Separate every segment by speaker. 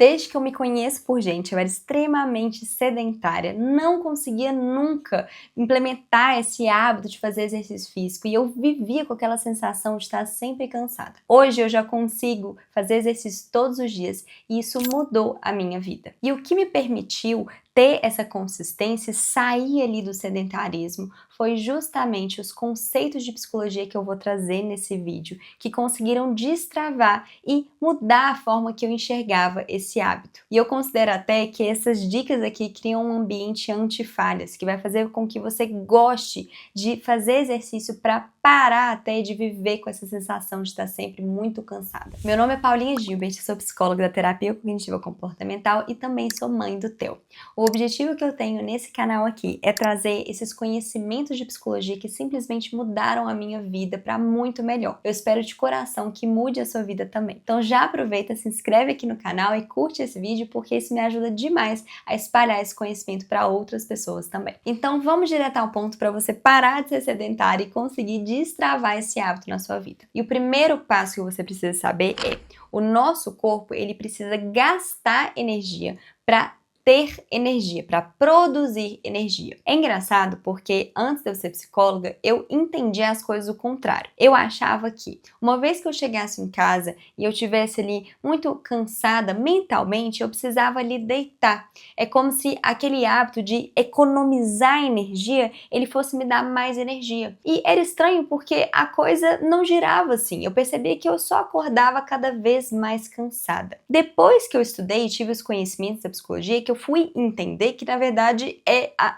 Speaker 1: Desde que eu me conheço por gente, eu era extremamente sedentária, não conseguia nunca implementar esse hábito de fazer exercício físico e eu vivia com aquela sensação de estar sempre cansada. Hoje eu já consigo fazer exercício todos os dias e isso mudou a minha vida. E o que me permitiu ter essa consistência, sair ali do sedentarismo, foi justamente os conceitos de psicologia que eu vou trazer nesse vídeo, que conseguiram destravar e mudar a forma que eu enxergava esse hábito. E eu considero até que essas dicas aqui criam um ambiente anti-falhas, que vai fazer com que você goste de fazer exercício para parar até de viver com essa sensação de estar sempre muito cansada. Meu nome é Paulinha Gilbert, sou psicóloga da terapia cognitiva comportamental e também sou mãe do Theo. O objetivo que eu tenho nesse canal aqui é trazer esses conhecimentos de psicologia que simplesmente mudaram a minha vida para muito melhor. Eu espero de coração que mude a sua vida também. Então já aproveita, se inscreve aqui no canal e curte esse vídeo porque isso me ajuda demais a espalhar esse conhecimento para outras pessoas também. Então vamos direto ao ponto para você parar de ser sedentário e conseguir destravar esse hábito na sua vida. E o primeiro passo que você precisa saber é: o nosso corpo ele precisa gastar energia para ter energia, para produzir energia. É engraçado porque antes de eu ser psicóloga, eu entendia as coisas do contrário. Eu achava que uma vez que eu chegasse em casa e eu tivesse ali muito cansada mentalmente, eu precisava ali deitar. É como se aquele hábito de economizar energia, ele fosse me dar mais energia. E era estranho porque a coisa não girava assim. Eu percebia que eu só acordava cada vez mais cansada. Depois que eu estudei e tive os conhecimentos da psicologia, que eu fui entender que na verdade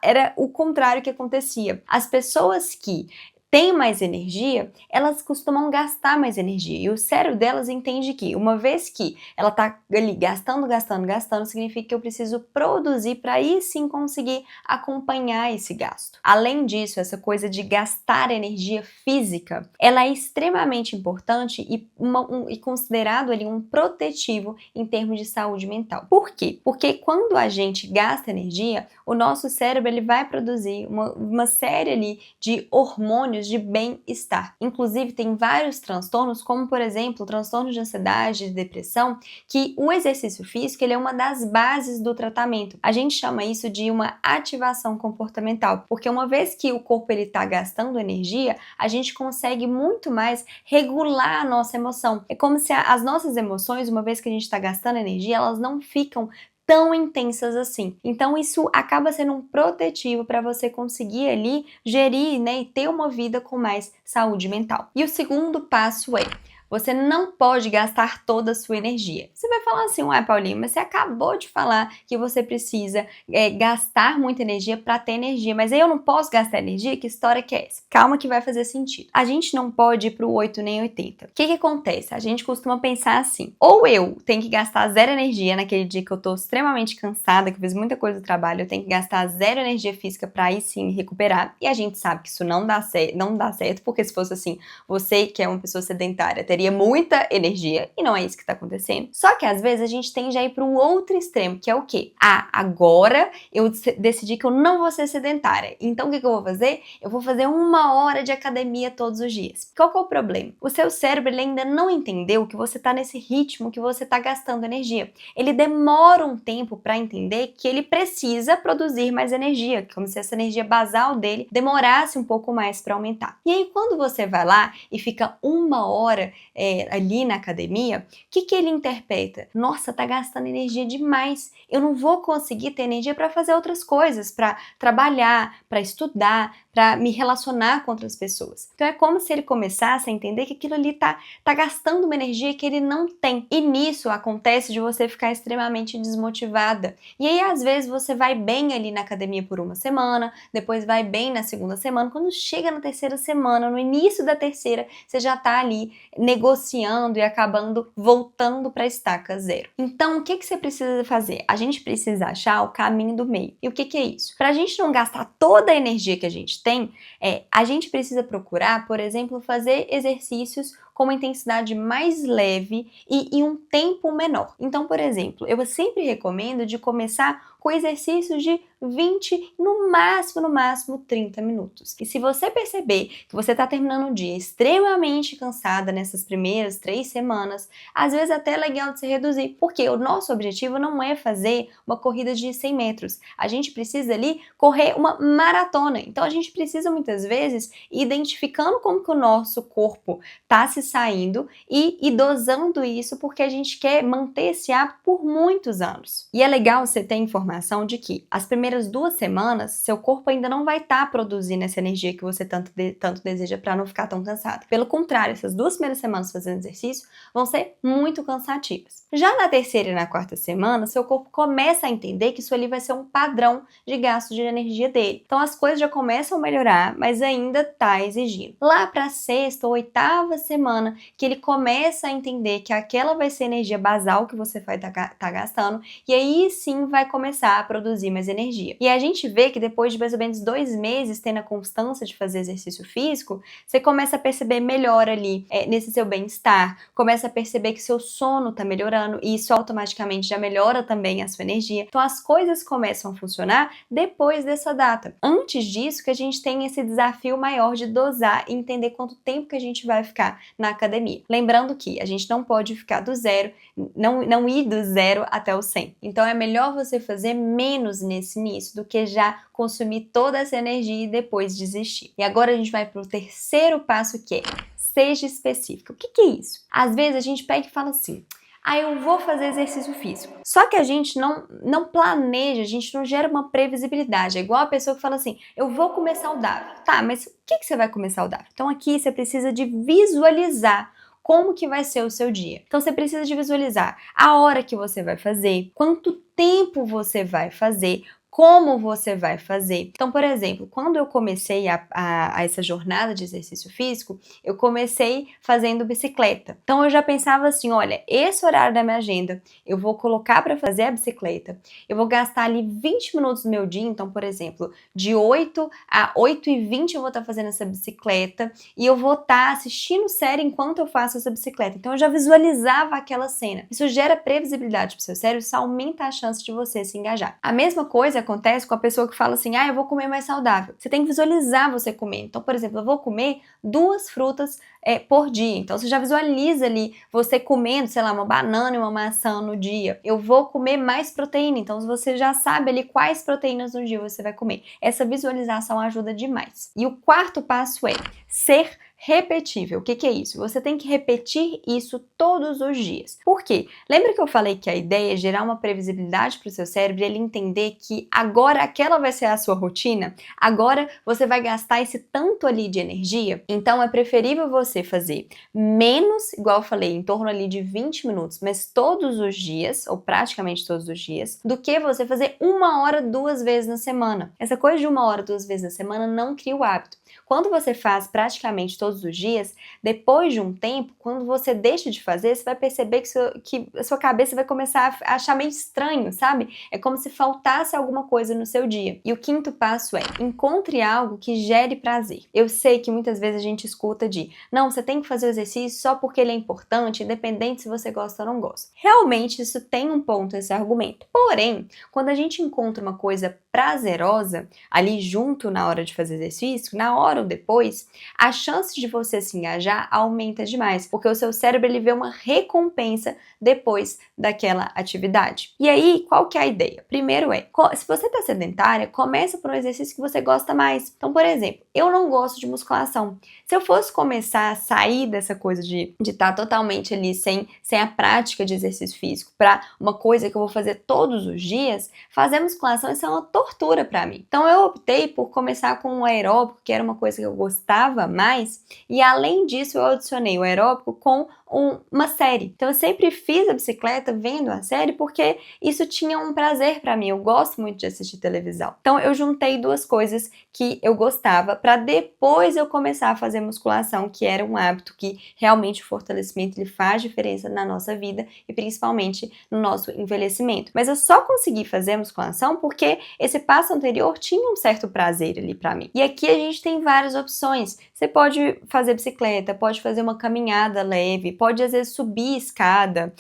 Speaker 1: era o contrário que acontecia. As pessoas que têm mais energia, elas costumam gastar mais energia. E o cérebro delas entende que, uma vez que ela tá ali gastando, significa que eu preciso produzir para aí sim conseguir acompanhar esse gasto. Além disso, essa coisa de gastar energia física, ela é extremamente importante e considerado ali um protetivo em termos de saúde mental. Por quê? Porque quando a gente gasta energia, o nosso cérebro ele vai produzir uma série ali de hormônios de bem-estar. Inclusive, tem vários transtornos, como por exemplo, o transtorno de ansiedade, de depressão, que o exercício físico ele é uma das bases do tratamento. A gente chama isso de uma ativação comportamental, porque uma vez que o corpo ele está gastando energia, a gente consegue muito mais regular a nossa emoção. É como se as nossas emoções, uma vez que a gente está gastando energia, elas não ficam tão intensas assim. Então isso acaba sendo um protetivo para você conseguir ali gerir, né, e ter uma vida com mais saúde mental. E o segundo passo é: você não pode gastar toda a sua energia. Você vai falar assim: ué, Paulinho, mas você acabou de falar que você precisa gastar muita energia para ter energia, mas aí eu não posso gastar energia? Que história que é essa? Calma que vai fazer sentido. A gente não pode ir pro 8 nem 80. O que acontece? A gente costuma pensar assim: ou eu tenho que gastar zero energia naquele dia que eu tô extremamente cansada, que eu fiz muita coisa do trabalho, eu tenho que gastar zero energia física para aí sim me recuperar, e a gente sabe que isso não dá certo, porque se fosse assim, você que é uma pessoa sedentária teria muita energia, e não é isso que tá acontecendo. Só que às vezes a gente tende a ir para o outro extremo, que é o quê? Agora eu decidi que eu não vou ser sedentária. Então o que eu vou fazer? Eu vou fazer 1 hora de academia todos os dias. Qual que é o problema? O seu cérebro ele ainda não entendeu que você tá nesse ritmo, que você tá gastando energia. Ele demora um tempo para entender que ele precisa produzir mais energia, como se essa energia basal dele demorasse um pouco mais para aumentar. E aí quando você vai lá e fica 1 hora ali na academia, o que ele interpreta? Nossa, tá gastando energia demais. Eu não vou conseguir ter energia para fazer outras coisas, para trabalhar, para estudar, para me relacionar com outras pessoas. Então é como se ele começasse a entender que aquilo ali tá gastando uma energia que ele não tem. E nisso acontece de você ficar extremamente desmotivada. E aí às vezes você vai bem ali na academia por 1 semana, depois vai bem na segunda semana, quando chega na terceira semana, no início da terceira, você já tá ali negociando e acabando voltando para a estaca zero. Então, o que você precisa fazer? A gente precisa achar o caminho do meio. E o que é isso? Para a gente não gastar toda a energia que a gente gente tem, a gente precisa procurar, por exemplo, fazer exercícios com uma intensidade mais leve e em um tempo menor. Então, por exemplo, eu sempre recomendo de começar com exercícios de 20, no máximo 30 minutos. E se você perceber que você está terminando o dia extremamente cansada nessas primeiras 3 semanas, às vezes até é legal de se reduzir, porque o nosso objetivo não é fazer uma corrida de 100 metros. A gente precisa ali correr uma maratona. Então a gente precisa muitas vezes ir identificando como que o nosso corpo está se saindo e dosando isso, porque a gente quer manter esse hábito por muitos anos. E é legal você ter informação de que as primeiras 2 semanas, seu corpo ainda não vai estar produzindo essa energia que você tanto deseja para não ficar tão cansado. Pelo contrário, essas 2 primeiras semanas fazendo exercício vão ser muito cansativas. Já na 3ª e na 4ª semana, seu corpo começa a entender que isso ali vai ser um padrão de gasto de energia dele. Então as coisas já começam a melhorar, mas ainda está exigindo. Lá para a 6ª ou 8ª semana, que ele começa a entender que aquela vai ser a energia basal que você vai estar gastando, e aí sim vai começar a produzir mais energia. E a gente vê que depois de mais ou menos 2 meses tendo a constância de fazer exercício físico, você começa a perceber melhor ali nesse seu bem-estar, começa a perceber que seu sono está melhorando, e isso automaticamente já melhora também a sua energia. Então as coisas começam a funcionar depois dessa data. Antes disso, que a gente tem esse desafio maior de dosar e entender quanto tempo que a gente vai ficar na academia. Lembrando que a gente não pode ficar do zero, não ir do 0 até o 100. Então é melhor você fazer menos nesse início do que já consumir toda essa energia e depois desistir. E agora a gente vai para o 3º passo, que é seja específico. O que é isso? Às vezes a gente pega e fala assim: eu vou fazer exercício físico. Só que a gente não planeja, a gente não gera uma previsibilidade. É igual a pessoa que fala assim: eu vou comer saudável. Tá, mas o que você vai comer saudável? Então aqui você precisa de visualizar como que vai ser o seu dia. Então você precisa de visualizar a hora que você vai fazer, quanto tempo você vai fazer, como você vai fazer. Então, por exemplo, quando eu comecei a essa jornada de exercício físico, eu comecei fazendo bicicleta. Então, eu já pensava assim: olha, esse horário da minha agenda, eu vou colocar para fazer a bicicleta, eu vou gastar ali 20 minutos do meu dia. Então, por exemplo, de 8 a 8h20 eu vou estar fazendo essa bicicleta e eu vou estar assistindo série enquanto eu faço essa bicicleta. Então, eu já visualizava aquela cena. Isso gera previsibilidade para o seu cérebro, isso aumenta a chance de você se engajar. A mesma coisa acontece com a pessoa que fala assim: eu vou comer mais saudável. Você tem que visualizar você comer. Então, por exemplo, eu vou comer 2 frutas por dia. Então, você já visualiza ali você comendo, sei lá, uma banana e uma maçã no dia. Eu vou comer mais proteína. Então, você já sabe ali quais proteínas no dia você vai comer. Essa visualização ajuda demais. E o 4º passo é ser repetível. O que é isso? Você tem que repetir isso todos os dias. Por quê? Lembra que eu falei que a ideia é gerar uma previsibilidade para o seu cérebro e ele entender que agora aquela vai ser a sua rotina? Agora você vai gastar esse tanto ali de energia? Então é preferível você fazer menos, igual eu falei, em torno ali de 20 minutos, mas todos os dias, ou praticamente todos os dias, do que você fazer 1 hora 2 vezes na semana. Essa coisa de 1 hora 2 vezes na semana não cria o hábito. Quando você faz praticamente todos os dias, depois de um tempo, quando você deixa de fazer, você vai perceber que a sua cabeça vai começar a achar meio estranho, sabe? É como se faltasse alguma coisa no seu dia. E o 5º passo é: encontre algo que gere prazer. Eu sei que muitas vezes a gente escuta não, você tem que fazer o exercício só porque ele é importante, independente se você gosta ou não gosta. Realmente isso tem um ponto, esse argumento. Porém, quando a gente encontra uma coisa prazerosa ali junto na hora de fazer exercício, na hora ou depois, a chance de você se engajar aumenta demais, porque o seu cérebro ele vê uma recompensa depois daquela atividade. E aí, qual que é a ideia? Primeiro se você está sedentária, começa por um exercício que você gosta mais. Então, por exemplo, eu não gosto de musculação. Se eu fosse começar a sair dessa coisa de estar totalmente ali sem a prática de exercício físico para uma coisa que eu vou fazer todos os dias, fazer musculação isso é uma tortura para mim. Então eu optei por começar com um aeróbico, que era uma coisa que eu gostava mais, E além disso, eu adicionei o aeróbico com uma série. Então eu sempre fiz a bicicleta vendo a série porque isso tinha um prazer para mim. Eu gosto muito de assistir televisão. Então eu juntei duas coisas que eu gostava para depois eu começar a fazer musculação, que era um hábito que realmente o fortalecimento ele faz diferença na nossa vida e principalmente no nosso envelhecimento. Mas eu só consegui fazer musculação porque esse passo anterior tinha um certo prazer ali para mim. E aqui a gente tem várias opções. Você pode fazer bicicleta, pode fazer uma caminhada leve, pode às vezes subir escada,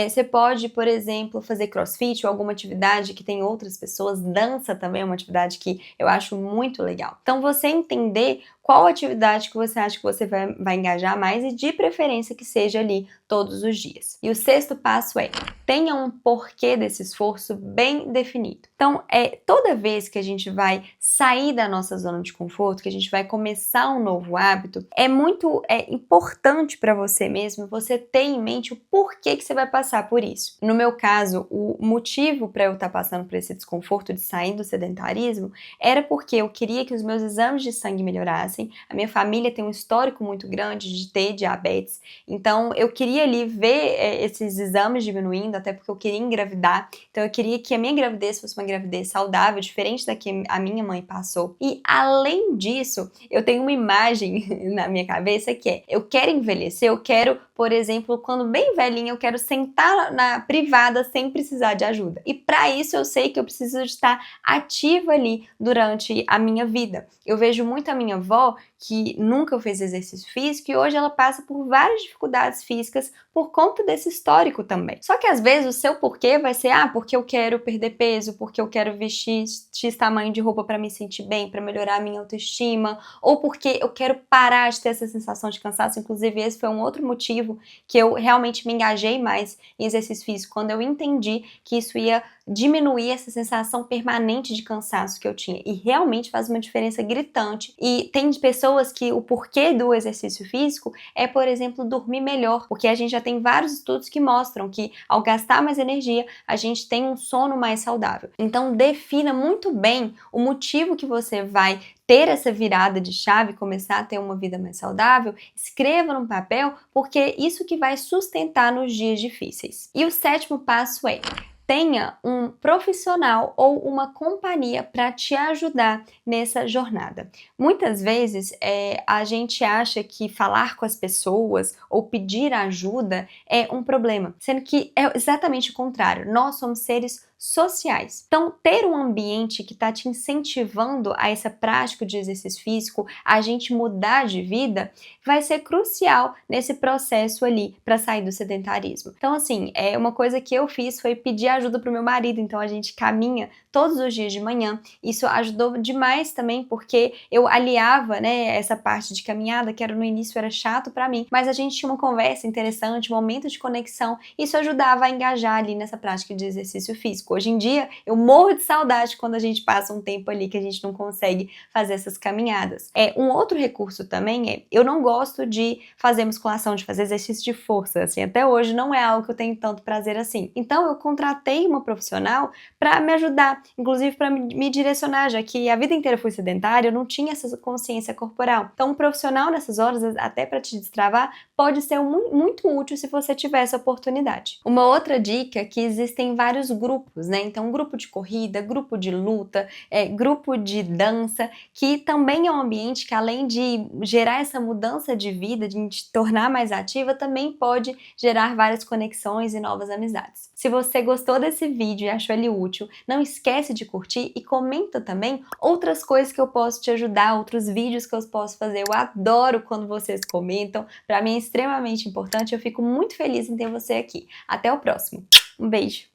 Speaker 1: você pode, por exemplo, fazer crossfit ou alguma atividade que tem outras pessoas, dança também é uma atividade que eu acho muito legal. Então você entender qual atividade que você acha que você vai engajar mais e de preferência que seja ali todos os dias. E o sexto passo é, tenha um porquê desse esforço bem definido. Então, toda vez que a gente vai sair da nossa zona de conforto, que a gente vai começar um novo hábito, é muito importante para você mesmo, você ter em mente o porquê que você vai passar por isso. No meu caso, o motivo para eu estar passando por esse desconforto de sair do sedentarismo era porque eu queria que os meus exames de sangue melhorassem. A minha família tem um histórico muito grande de ter diabetes, então eu queria ali ver esses exames diminuindo, até porque eu queria engravidar, então eu queria que a minha gravidez fosse uma gravidez saudável, diferente da que a minha mãe passou. E além disso, eu tenho uma imagem na minha cabeça que eu quero envelhecer, eu quero, por exemplo, quando bem velhinha, eu quero sentar na privada sem precisar de ajuda. E para isso eu sei que eu preciso estar ativa ali durante a minha vida. Eu vejo muito a minha avó, que nunca fez exercício físico, e hoje ela passa por várias dificuldades físicas por conta desse histórico também. Só que às vezes o seu porquê vai ser, porque eu quero perder peso, porque eu quero vestir X tamanho de roupa para me sentir bem, para melhorar a minha autoestima, ou porque eu quero parar de ter essa sensação de cansaço. Inclusive esse foi um outro motivo que eu realmente me engajei mais em exercício físico, quando eu entendi que isso ia diminuir essa sensação permanente de cansaço que eu tinha, e realmente faz uma diferença gritante. E tem pessoas que o porquê do exercício físico é, por exemplo, dormir melhor, porque a gente já tem vários estudos que mostram que ao gastar mais energia, a gente tem um sono mais saudável. Então defina muito bem o motivo que você vai ter essa virada de chave, começar a ter uma vida mais saudável, escreva no papel, porque isso que vai sustentar nos dias difíceis. E o sétimo passo é: tenha um profissional ou uma companhia para te ajudar nessa jornada. Muitas vezes a gente acha que falar com as pessoas ou pedir ajuda é um problema, sendo que é exatamente o contrário. Nós somos seres sociais. Então, ter um ambiente que está te incentivando a essa prática de exercício físico, a gente mudar de vida, vai ser crucial nesse processo ali para sair do sedentarismo. Então, assim, uma coisa que eu fiz foi pedir ajuda para o meu marido. Então, a gente caminha todos os dias de manhã. Isso ajudou demais também, porque eu aliava, essa parte de caminhada, que no início era chato para mim, mas a gente tinha uma conversa interessante, um momento de conexão. Isso ajudava a engajar ali nessa prática de exercício físico. Hoje em dia, eu morro de saudade quando a gente passa um tempo ali que a gente não consegue fazer essas caminhadas. Um outro recurso também eu não gosto de fazer musculação, de fazer exercício de força, assim, até hoje não é algo que eu tenho tanto prazer assim. Então, eu contratei uma profissional para me ajudar, inclusive para me direcionar, já que a vida inteira fui sedentária, eu não tinha essa consciência corporal. Então, um profissional nessas horas, até para te destravar, pode ser muito útil se você tiver essa oportunidade. Uma outra dica é que existem vários grupos, Então, grupo de corrida, grupo de luta, grupo de dança, que também é um ambiente que, além de gerar essa mudança de vida, de te tornar mais ativa, também pode gerar várias conexões e novas amizades. Se você gostou desse vídeo e achou ele útil, não esquece de curtir e comenta também outras coisas que eu posso te ajudar, outros vídeos que eu posso fazer. Eu adoro quando vocês comentam, para mim é extremamente importante, eu fico muito feliz em ter você aqui. Até o próximo. Um beijo!